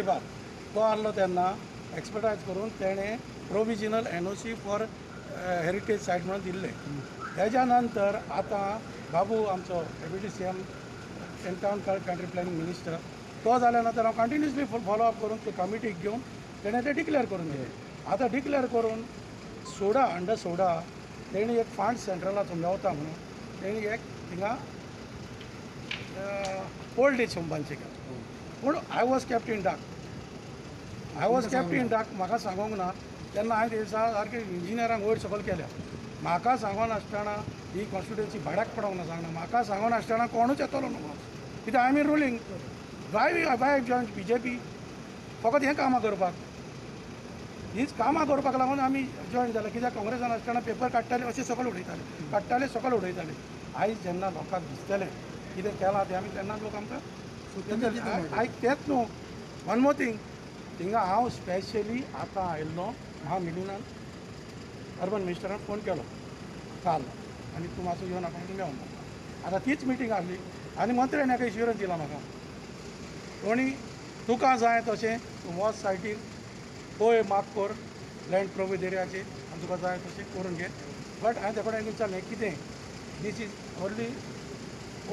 परिवार तो आसलो तेन्ना एक्सपर्टायज करून तेणें प्रोविजनल NOC फॉर हेरिटेज सायट म्हणून दिल्ले. तेज्या नंतर आतां बाबू आमचो deputy CM town country planning minister तो जाल्या नंतर हांव कंटिन्युअसली फॉलोअप करून ते कमिटीक घेवन तेणें ते डिक्लेअर करून दिलें. आतां डिक्लेअर करून सोडा अंडर सोडा तेणी एक फंड सेंट्रलाचो मेवता म्हणून तेणी एक थिंगा ओल्ड एज होम बांदचें केलें. पूण आय वॉज केप्ट इन डाक म्हाका सांगूंक ना. तेन्ना हांवें ते दिसा सारकें इंजिनियरांक वयर सकयल केल्या. म्हाका सांगोनासतना ही कॉन्स्टिट्युएन्सी भाड्याक पडोंक ना सांगना. म्हाका सांगोनासतना कोणूच येतलो न्हू कित्याक I am in ruling. Y join BJP फकत हें कामां करपाक. हीच कामां करपाक लागून आमी जॉयन जाले. कित्याक काँग्रेसान आसतना पेपर काडटाले अशें सकयल उडयताले. आयज जेन्ना लोकांक दिसतलें कितें केलां तें आमी तेन्ना लोक आमकां आयज तेंच न्हू. वन मोर थिंग थिंगा हांव स्पेशली आतां आयिल्लो महामिलिनान अर्बन मिनिस्टरान फोन केलो काल आनी तूं मातसो येवन आपणाक मेळोन आतां तीच मिटींग आसली आनी मंत्र्यान एका इश्युरन्स दिला म्हाका कोणी तुका जाय तशें तूं वच सायटीर पळय माग कर लँड प्रोविडेरियाचेर आनी तुका जाय तशें करून घे. बट हांवें तेका विचारलें कितें this is only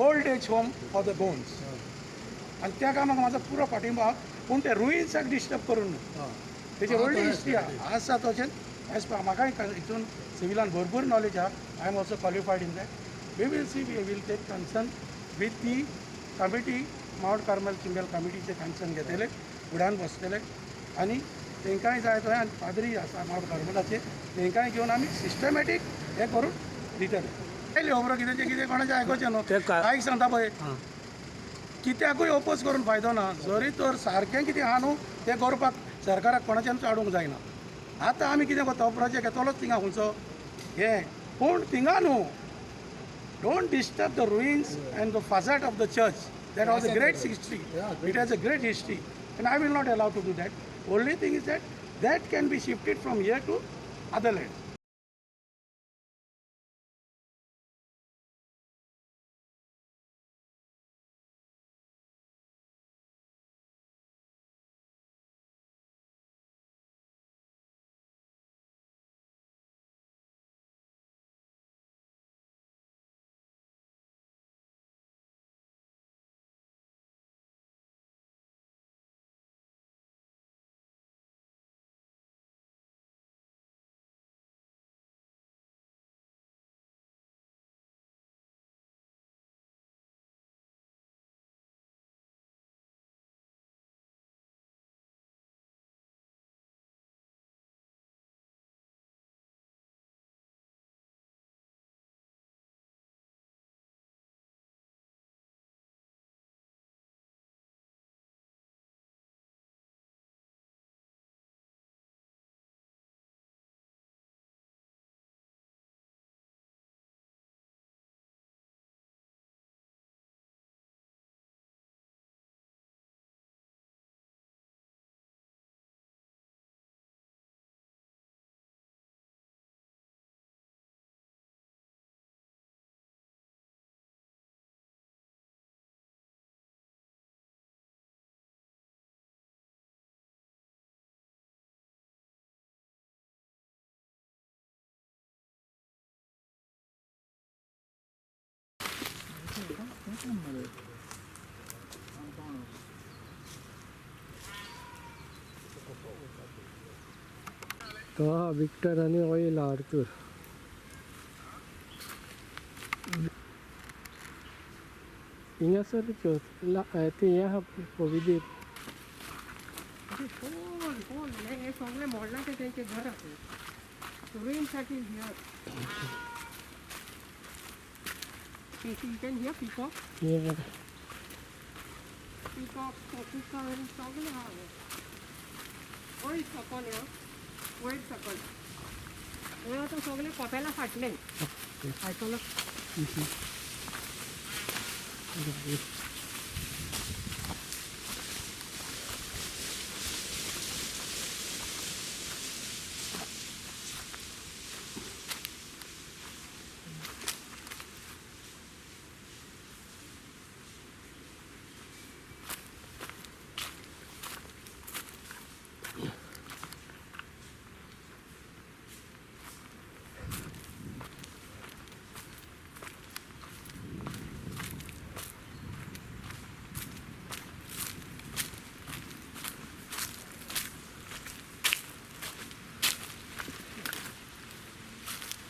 old age home for the bones आनी त्या कामाक म्हाजो पुरो पाठिंबा. पूण ते रुइन्साक डिस्टर्ब करून न्हू. तेची व्हडली हिस्ट्री आसा तशेंच एज पर म्हाकाय हितून सिविलान भरपूर नॉलेज आहा. I am also qualified in that. We will take concern with the committee Mount Carmel Chimbel कमिटीचे कन्सर्न घेतले फुड्यान बसतले आनी तेंकाय जाय थंय आनी पाद्री आसा माउंट कार्मेलाचे तेंकाय घेवन आमी सिस्टमॅटीक हें करून दितले. पयलीं खबरो कितें कोणाचें आयकोचें न्हू. कांयक सांगता पळय कित्याकूय ओपोज करून फायदो ना. जरी तर सारकें कितें आहा न्हू तें करपाक सरकाराक कोणाच्यानूच आडूंक जायना. आतां आमी कितें करता प्रोजेक्ट येतलोच थिंगा खंयचो हें पूण थिंगा न्हू don't disturb the ruins and the facade of the church that was a great history. It has a great history and I will not allow to do that. Only thing is that can be shifted from here to other land. तो Victor आणि oil Arthur inga sir la te यहाँ Covid phone हे सगळे मोडला ते त्यांचे घर आहे रुईनसाठी here you can hear peacock yeah peacock सगळे आहे वयर सकल या वयर सकल हे आता सगळे कॉप्याला फाटले आयकलं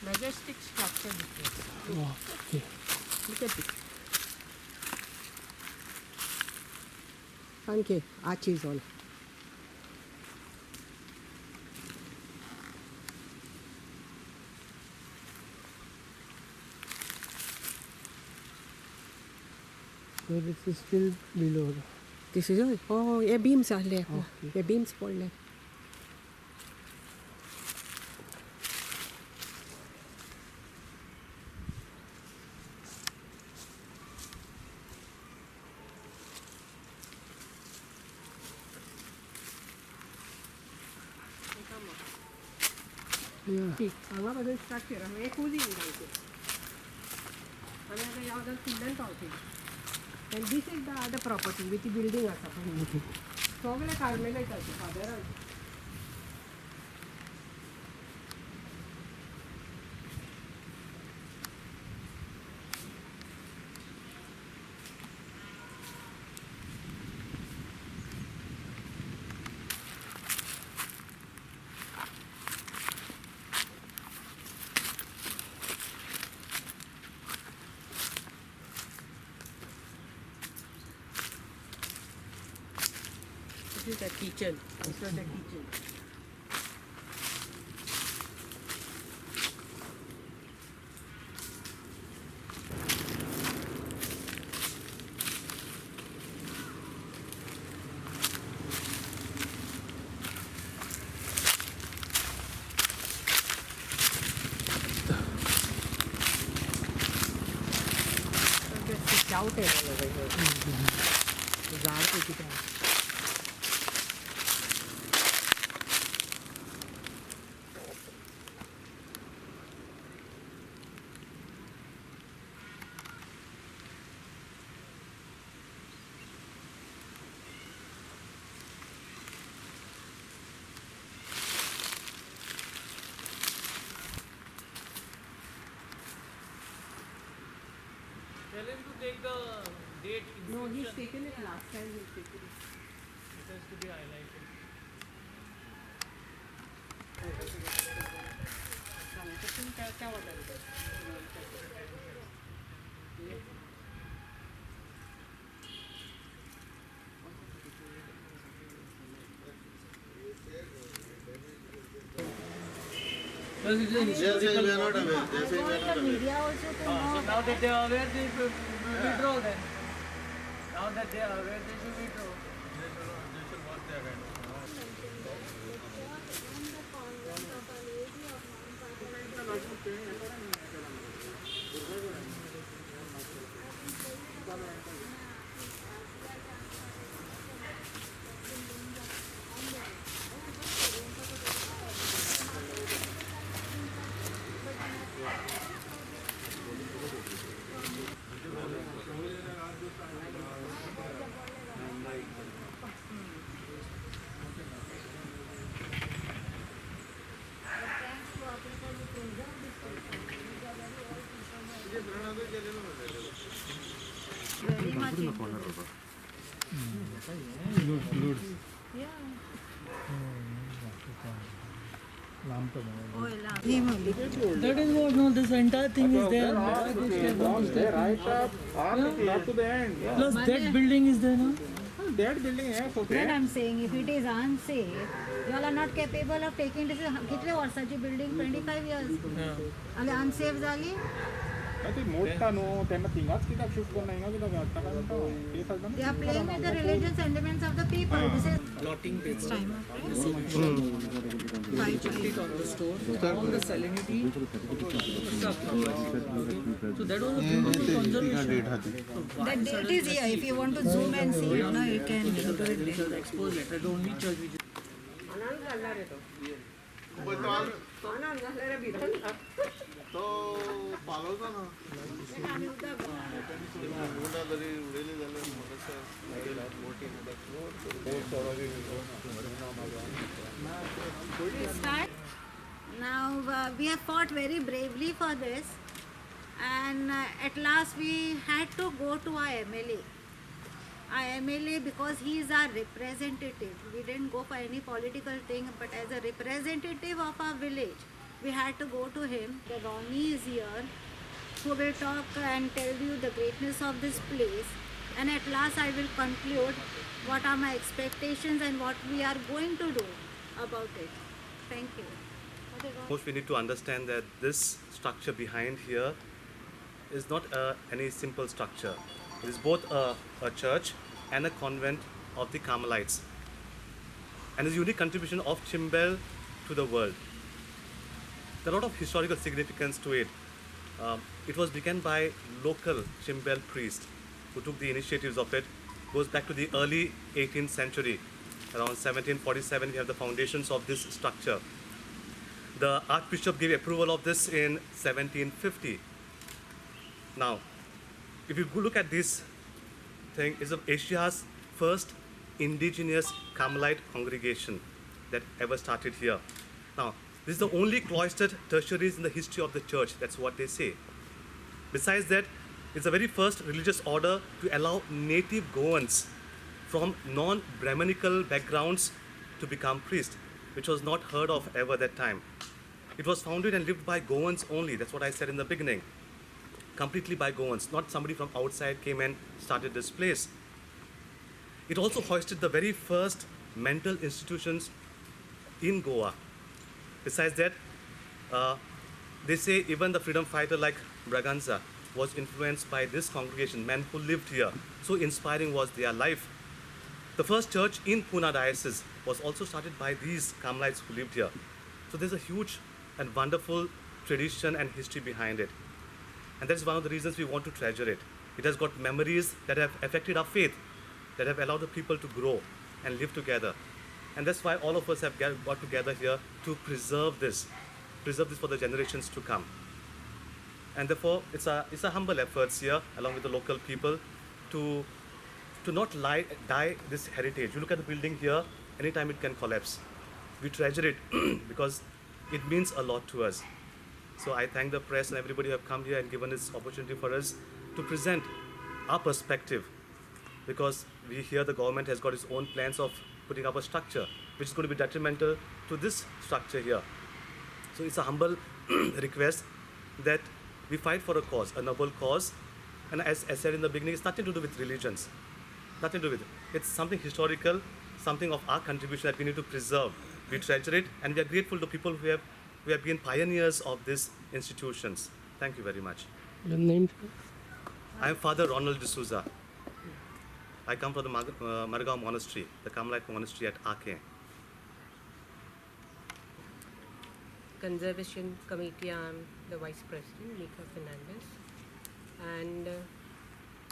majestic structure difference. Okay Look at it. Okay, arch is on. So this is still below. This is all. Oh, ये beams आले. Okay. ये beams पड़ले. Yeah. ठीक. हांगा बदल structure. हांगा एक खोली घालते. आनी आतां ह्या वाजान फुडल्यान पावतली. And this is the other property with the building आसा पळय. सगळे कार्मेलाइट आसा फादरान. This is the kitchen. This is the kitchen. Shout it over here. झाड पैकी काय Tell him to take the date. No, he's taken it last time. He's taken it. It has to be highlighted. क्या वाटतं? Because it is a historical lot. media also to So know. now that they are aware, they should withdraw then. Now that they are aware, they should withdraw. Very much into this. Yeah. Oh, That is what, no, this entire thing is there. Right up to the end. Plus that building is there, no? That building is okay. What I'm saying, if it is unsafe, you all are not capable of taking this. कितले वर्षाची building 25 years. आणि unsafe झाली. ते मोठा no त्यांना तिंगाच कित्याक shift करना हिंगा कित्याक हाडटा काय म्हणटा ते सगळं They are playing with the religious sentiments of the people. This is Plotting it's time. on the store, all the salinity stuff. So that was a beautiful conservation. That date is here. If you want to zoom and see, you know, you can do it Which there. was exposed letter, the only church which आनंद घालला रे तो. आनंद घालला रे भितर. तो पालवतो ना उडा जरी उडयली जाल्यार म्हाका मोठी Start. Now we have fought very bravely for this, and at last we had to go to our MLA. Our MLA, because he is our representative. We didn't go for any political thing, but as a representative of our village, we had to go to him. The Ronnie is here, who will talk and tell you the greatness of this place. And at last I will conclude what are my expectations and what we are going to do about it. Thank you. Most we need to understand that this structure behind here is not any simple structure. It is both a church and a convent of the Carmelites, and is a unique contribution of Chimbel to the world. There are a lot of historical significance to it. It was begun by local Chimbel priests who took the initiatives of it. Goes back to the early 18th century. Around 1747 we have the foundations of this structure. The Archbishop gave approval of this in 1750. Now, if you go look at this thing, it's Asia's first indigenous Carmelite congregation that ever started here. Now, this is the only cloistered tertiaries in the history of the church. That's what they say. Besides that, it's the very first religious order to allow native Goans from non-Brahminical backgrounds to become priests, which was not heard of ever that time. It was founded and lived by Goans only. That's what I said in the beginning. Completely by Goans. Not somebody from outside came and started this place. It also hoisted the very first mental institutions in Goa. Besides that, they say even the freedom fighter like Braganza was influenced by this congregation, men who lived here. So inspiring was their life. The first church in Pune diocese was also started by these Carmelites who lived here. So there's a huge and wonderful tradition and history behind it. And that's one of the reasons we want to treasure it. It has got memories that have affected our faith, that have allowed the people to grow and live together. And that's why all of us have got together here to preserve this for the generations to come. And therefore, it's a humble effort here, along with the local people, to not die this heritage. You look at the building here, anytime it can collapse. We treasure it because it means a lot to us. So I thank the press and everybody who have come here and given this opportunity for us to present our perspective, because we hear the government has got its own plans of putting up a structure which is going to be detrimental to this structure here. So it's a humble request that we fight for a cause, a noble cause. And as I said in the beginning, it's nothing to do with religions. Nothing to do with it. It's something historical, something of our contribution that we need to preserve. We treasure it, and we are grateful to people who have been pioneers of these institutions. Thank you very much. Your name? I am Father Ronald D'Souza. I come from the Margaon Monastery, the Carmelite Monastery at Ake. Conservation Committee, I'm the Vice President, Nika Fernandez. And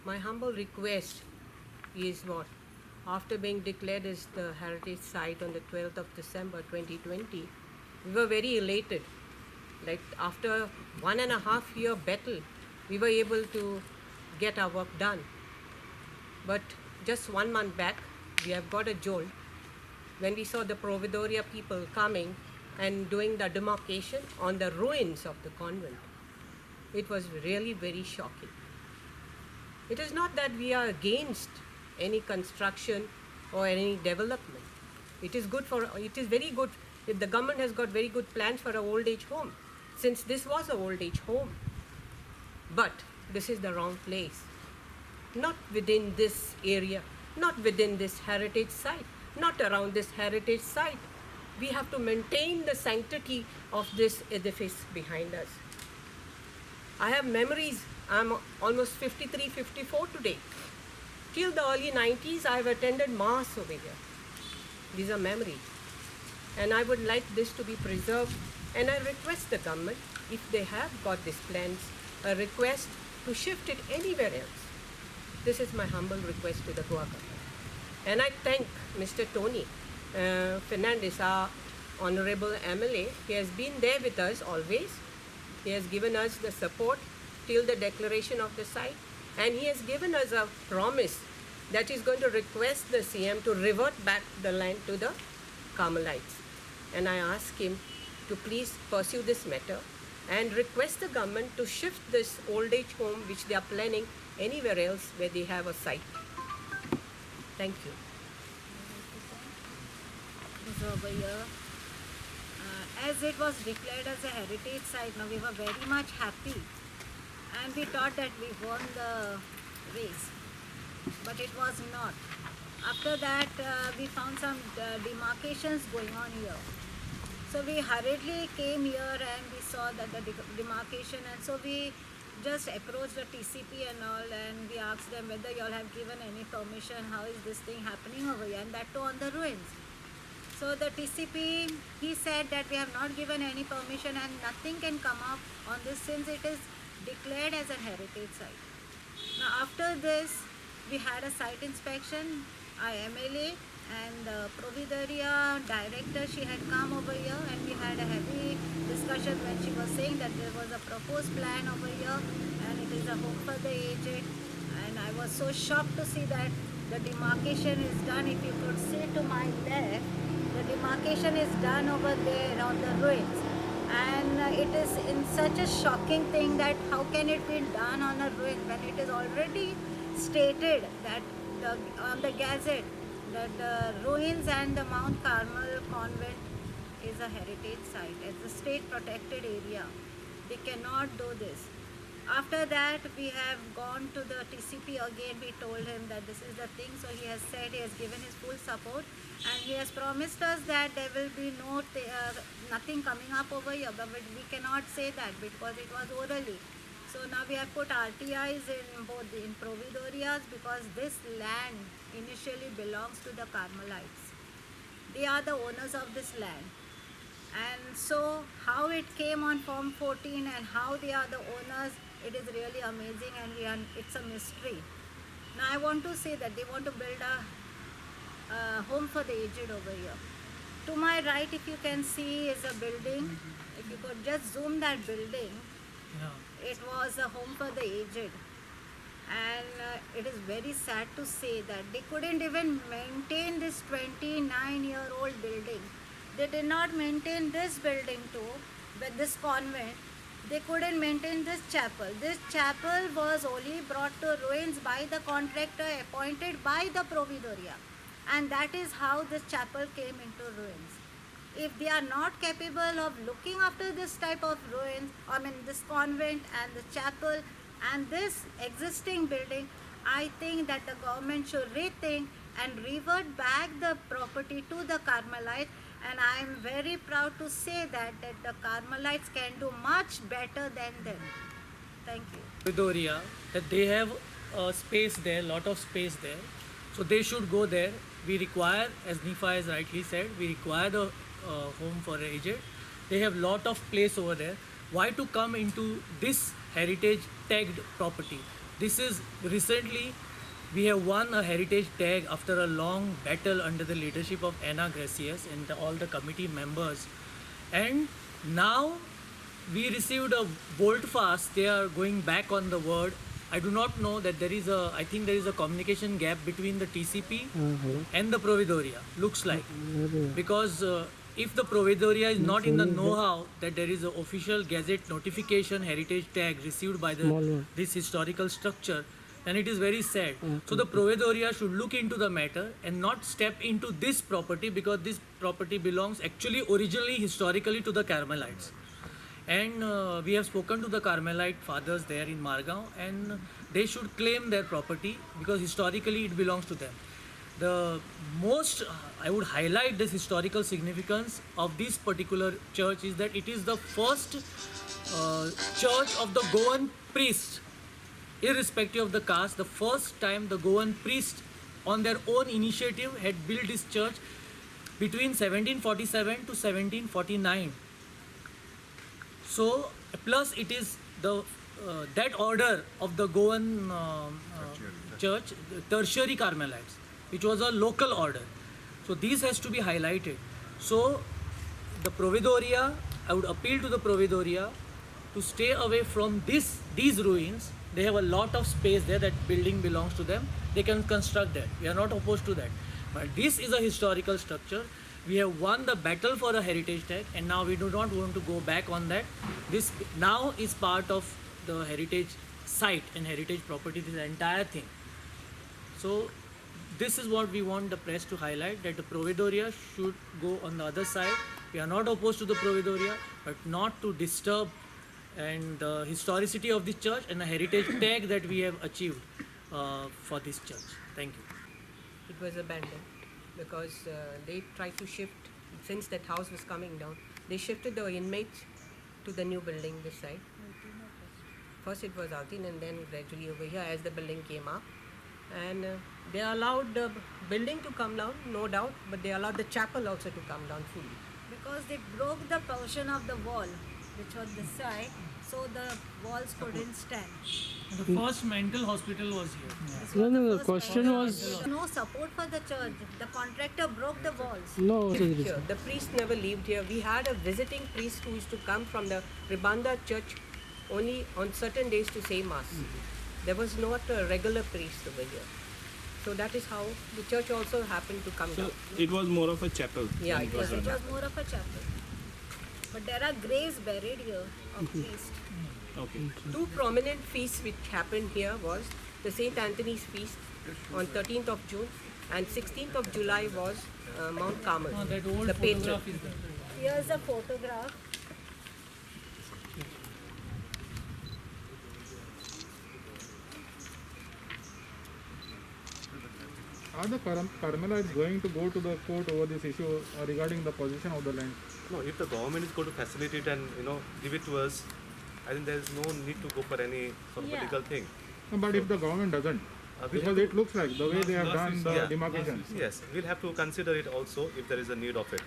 my humble request is what? After being declared as the heritage site on the 12th of December 2020, we were very elated. Like after 1.5 year battle, we were able to get our work done. But just 1 month back, we have got a jolt when we saw the Providoria people coming and doing the demarcation on the ruins of the convent. It was really very shocking. It is not that we are against any construction or any development. It is very good. The government has got very good plans for an old age home, since this was an old age home. But this is the wrong place. Not within this area, not within this heritage site, not around this heritage site. We have to maintain the sanctity of this edifice behind us. I have memories. I'm almost 53, 54 today. Till the early 90s, I've attended Mass over here. These are memories. And I would like this to be preserved. And I request the government, if they have got these plans, a request to shift it anywhere else. This is my humble request to the Goa government. And I thank Mr. Tony Fernandez, our Honorable MLA. He has been there with us always. He has given us the support till the declaration of the site. And he has given us a promise that he's going to request the CM to revert back the land to the Carmelites. And I ask him to please pursue this matter and request the government to shift this old age home which they are planning anywhere else where they have a site. Thank you. Over here. as it was declared as a heritage site, now we were very much happy and we thought that we won the race, but it was not. After that, we found some demarcations going on here. So we hurriedly came here and we saw that the demarcation, and so we just approached the TCP and all, and we asked them whether you all have given any permission, how is this thing happening over here, and that too on the ruins. So the TCP, he said that we have not given any permission and nothing can come up on this since it is declared as a heritage site. Now after this, we had a site inspection, MLA and the Providoria director, she had come over here and we had a heavy discussion when she was saying that there was a proposed plan over here and it is a home for the aged, and I was so shocked to see that the demarcation is done. If you could see to my left, the demarcation is done over there on the ruins, and it is in such a shocking thing that how can it be done on a ruin when it is already stated that on the gazette that the ruins and the Mount Carmel convent is a heritage site, it's a state protected area. They cannot do this. After that, we have gone to the TCP again. We told him that this is the thing. So he has said, he has given his full support and he has promised us that there will be nothing coming up over here. But we cannot say that because it was orally. So now we have put RTIs in both in Providorias because this land initially belongs to the Carmelites. They are the owners of this land. And so how it came on Form 14 and how they are the owners, it is really amazing, and it's a mystery. Now I want to say that they want to build a home for the aged over here. To my right, if you can see, is a building. If you could just zoom that building, it was a home for the aged. And it is very sad to say that they couldn't even maintain this 29-year-old building. They did not maintain this building too, but this convent. They couldn't maintain this chapel. This chapel was only brought to ruins by the contractor appointed by the Providoria. And that is how this chapel came into ruins. If they are not capable of looking after this type of ruins, this convent and the chapel and this existing building, I think that the government should rethink and revert back the property to the Carmelites. And I am very proud to say that the Carmelites can do much better than them. Thank you. Providoria, that they have space there, lot of space there. So they should go there. We require, as Nifa has rightly said, we require the home for aged. They have lot of place over there. Why to come into this heritage tagged property? This is recently we have won a heritage tag after a long battle under the leadership of Anna Gracias and all the committee members. And now we received a bolt fast. They are going back on the word. I do not know that I think there is a communication gap between the TCP and the Providoria, looks like. Because if the Providoria is not in the know-how that there is an official gazette notification heritage tag received by this historical structure, then it is very sad. So the Providoria should look into the matter and not step into this property, because this property belongs actually originally historically to the Carmelites. And we have spoken to the Carmelite fathers there in Margao, and they should claim their property because historically it belongs to them. The most I would highlight this historical significance of this particular church is that it is the first church of the Goan priest. Irrespective of the caste, the first time the Goan priest on their own initiative had built this church between 1747 to 1749. So, plus it is the that order of the Goan church, tertiary Carmelites, which was a local order. So, this has to be highlighted. So, the Providoria, I would appeal to the Providoria to stay away from these ruins. They have a lot of space there. That building belongs to them. They can construct that. We are not opposed to that. But this is a historical structure. We have won the battle for a heritage tag, and now we do not want to go back on that. This now is part of the heritage site and heritage property, this entire thing. So this is what we want the press to highlight, that the Providoria should go on the other side We are not opposed to the Providoria, but not to disturb and the historicity of this church and the heritage tag that we have achieved for this church. Thank you. It was abandoned because they tried to shift, since that house was coming down, they shifted the inmates to the new building this side. First it was Altin and then gradually over here as the building came up. And they allowed the building to come down, no doubt, but they allowed the chapel also to come down fully. Because they broke the portion of the wall, which was this side, so the walls couldn't stand. The first mental hospital was here. This No, was no, the the first question mental was- hospital. No support for the church. The contractor broke the walls. No, Here, the priest never lived here. We had a visiting priest who used to come from the Ribanda church only on certain days to say mass. There was not a regular priest over here. So that is how the church also happened to come down. It was more of a chapel. Yeah, it was. It was more of a chapel. But there are graves buried here of priests. Okay. Two prominent feasts which happened here was the St. Anthony's feast on 13th of June and 16th of July was Mount Carmel, That old the patron. photograph is there. Here's a photograph. Are the Carmelites going to go to the court over this issue regarding the possession of the land? No, if the government is going to facilitate and give it to us, I think there is no need to go for any sort of Yeah. legal thing. No, but if the government doesn't, we'll because have it looks like the way they have done the Yeah. demarcation. Yes, we'll have to consider it also if there is a need of it.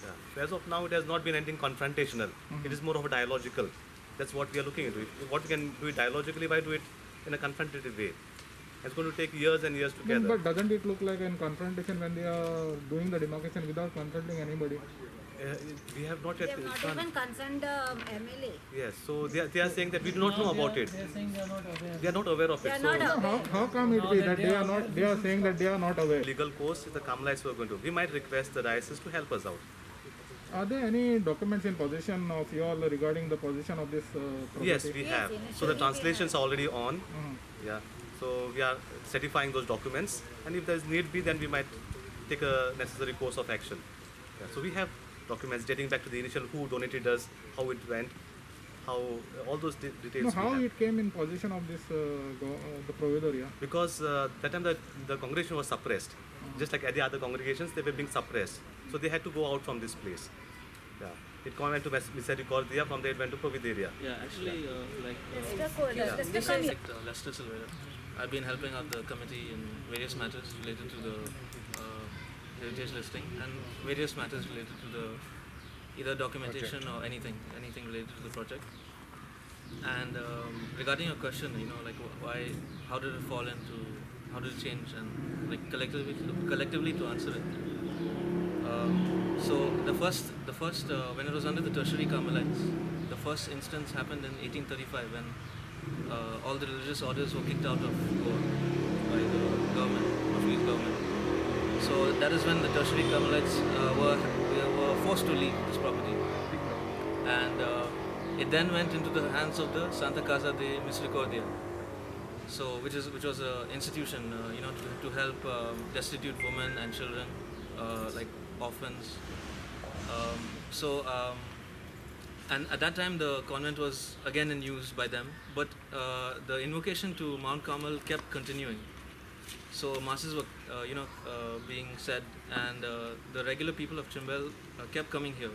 Yeah. So as of now, it has not been anything confrontational. It is more of a dialogical. That's what we are looking into. What we can do it dialogically, why do it in a confrontative way? It's going to take years and years No, together. but doesn't it look like a confrontation when they are doing the demarcation without consulting anybody? We have not They yet have not done. even concerned the MLA. Yes, so they are saying that we do not know about it. They are saying they are not aware. They are not aware of They it. are So not aware. How come it be that they are not? They are saying that they are not aware. legal course, if the Carmelites were going to, we might request the diocese to help us out. Are there any documents in possession of you all regarding the possession of this property? Yes, we Yes, have. So initially the we translations have. are already on. Yeah. So we are certifying those documents, and if there is need be, then we might take a necessary course of action. Yeah. So we have documents dating back to the initial who donated us, how it went, how all those details. No, we how have. it came in possession of this the Providoria? Because that time the congregation was suppressed, just like any other congregations, they were being suppressed. So they had to go out from this place. Yeah. It went to Misericordia, from there it went to Provideria. Yeah, actually, Mr. Come here. Lester Silvera. I've been helping out the committee in various matters related to the heritage listing and various matters related to the either documentation or anything related to the project. And regarding your question, like why, how did it fall into, how did it change, and like collectively to answer it. So the first when it was under the tertiary Carmelites, the first instance happened in 1835 when all the religious orders were kicked out of Goa by the government, Portuguese government. So that is when the tertiary Carmelites were forced to leave this property, and it then went into the hands of the Santa Casa de Misericordia. So which was an institution, to help destitute women and children, like orphans. And at that time the convent was again in use by them, but the invocation to Mount Carmel kept continuing. So masses were being said, and the regular people of Chimbel kept coming here,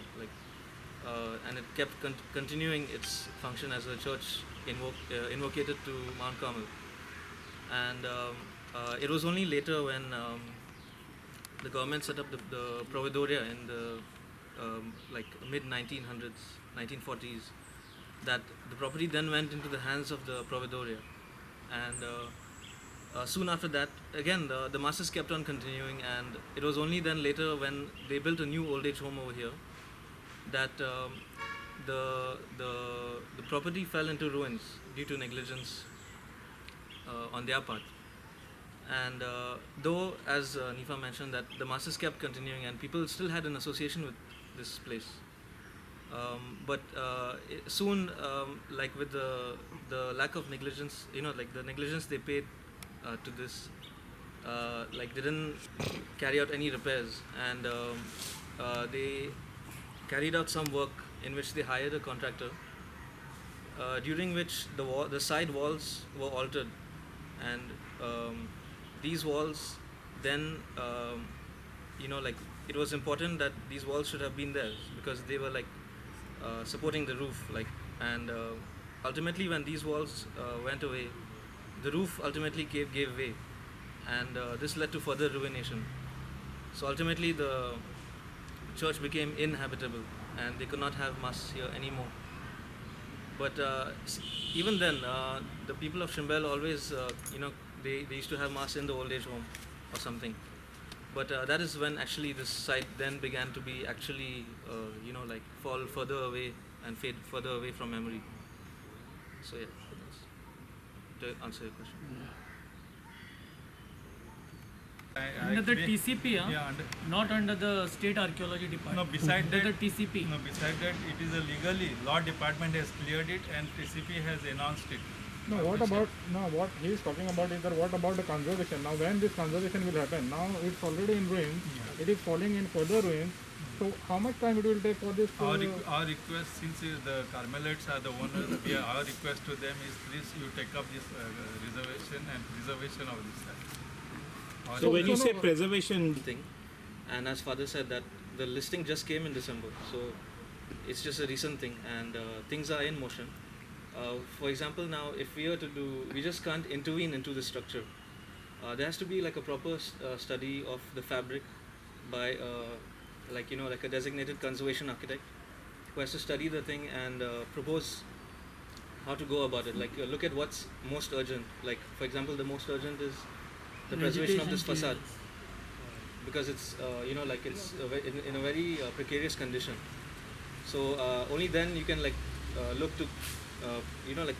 and it kept continuing its function as a church invocated to Mount Carmel. And it was only later when the government set up the Providoria in the mid 1940s, that the property then went into the hands of the Providoria. And soon after that, again, the masses kept on continuing, and it was only then later when they built a new old age home over here that the property fell into ruins due to negligence on their part. And though, as Nifa mentioned, that the masses kept continuing and people still had an association with this place, but soon, with the lack of negligence, the negligence they paid to this, they didn't carry out any repairs, and they carried out some work in which they hired a contractor, during which the side walls were altered, and these walls then, like it was important that these walls should have been there because they were like supporting the roof, like, and ultimately when these walls went away, the roof ultimately gave way, and this led to further ruination. So ultimately the church became inhabitable and they could not have mass here anymore. But even then, the people of Shimbel always, they used to have mass in the old age home or something. But that is when actually this site then began to be actually, like fall further away and fade further away from memory. So yeah, that's to answer your question. Under the TCP, Yeah, not under the State Archaeology Department. no, beside Under that, the TCP. no, beside that, it is a legally, law department has cleared it and TCP has announced it. No, what he is talking about is that what about the conservation? Now, when this conservation will happen? Now it's already in ruins. Yeah. It is falling in further ruins. So, how much time it will take for this? Our request, since the Carmelites are the owners, our request to them is please you take up this reservation and preservation of this site. So when you say preservation, Thing, and as Father said that the listing just came in December, so it's just a recent thing, and things are in motion. For example, now if we are to do, we just can't intervene into the structure. There has to be like a proper study of the fabric by like a designated conservation architect who has to study the thing and propose how to go about it. Like look at what's most urgent. Like for example, the most urgent is the preservation of this facade because it's it's in a very precarious condition. So only then you can look to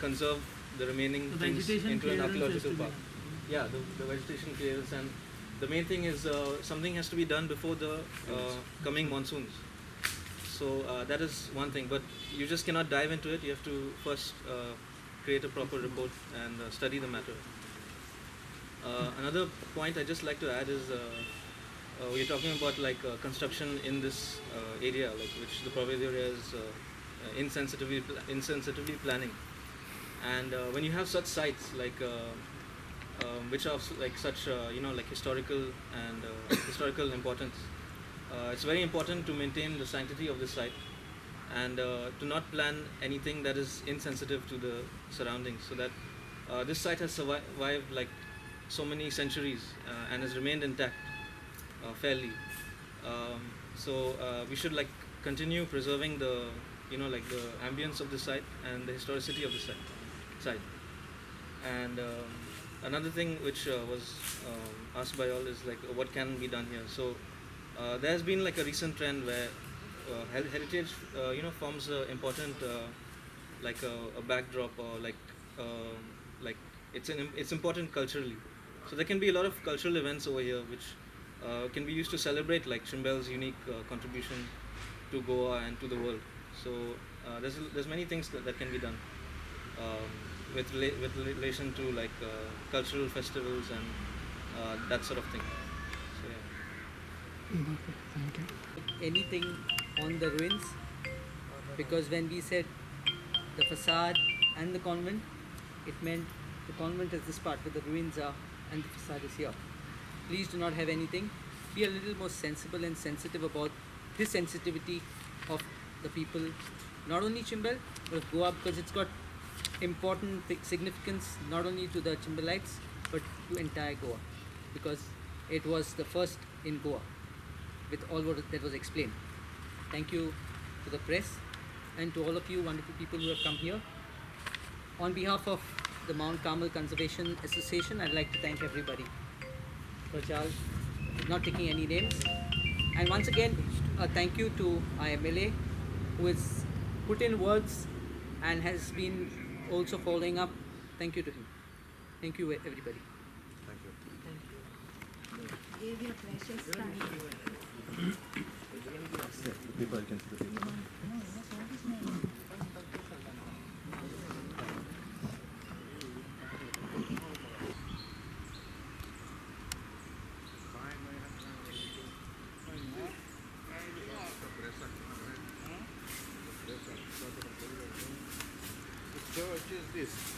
conserve the remaining The things vegetation into an clearance has archaeological to be park. Yeah, the vegetation clearance, and the main thing is something has to be done before the coming monsoons. So that is one thing, but you just cannot dive into it. You have to first create a proper report and study the matter. Another point I just like to add is we're talking about construction in this area, which the Provisoria is insensitively planning. And when you have such sites which are such historical and historical importance, it's very important to maintain the sanctity of the site and to not plan anything that is insensitive to the surroundings, so that this site has survived so many centuries and has remained intact fairly. So we should continue preserving the the ambience of the site and the historicity of the site. And another thing which was asked by all is what can be done here. So there has been a recent trend where heritage forms an important a backdrop, or it's important culturally. So there can be a lot of cultural events over here which can be used to celebrate Shimbel's unique contribution to Goa and to the world. So there's many things that can be done with relation to cultural festivals and that sort of thing. So yeah. Thank you. Anything on the ruins, because when we said the facade and the convent, it meant the convent is this part where the ruins are and the facade is here. Please do not have anything. Be a little more sensible and sensitive about this sensitivity of the people, not only Chimbel but of Goa, because it's got important significance not only to the Chimbelites but to entire Goa, because it was the first in Goa with all that was explained. Thank you to the press and to all of you wonderful people who have come here. On behalf of the Mount Carmel Conservation Association, I'd like to thank everybody. Prachal, not taking any names. And once again, a thank you to our MLA, who has put in words and has been also following up. Thank you to him. Thank you, everybody. Thank you. Give your precious time. People can see the paper. Please.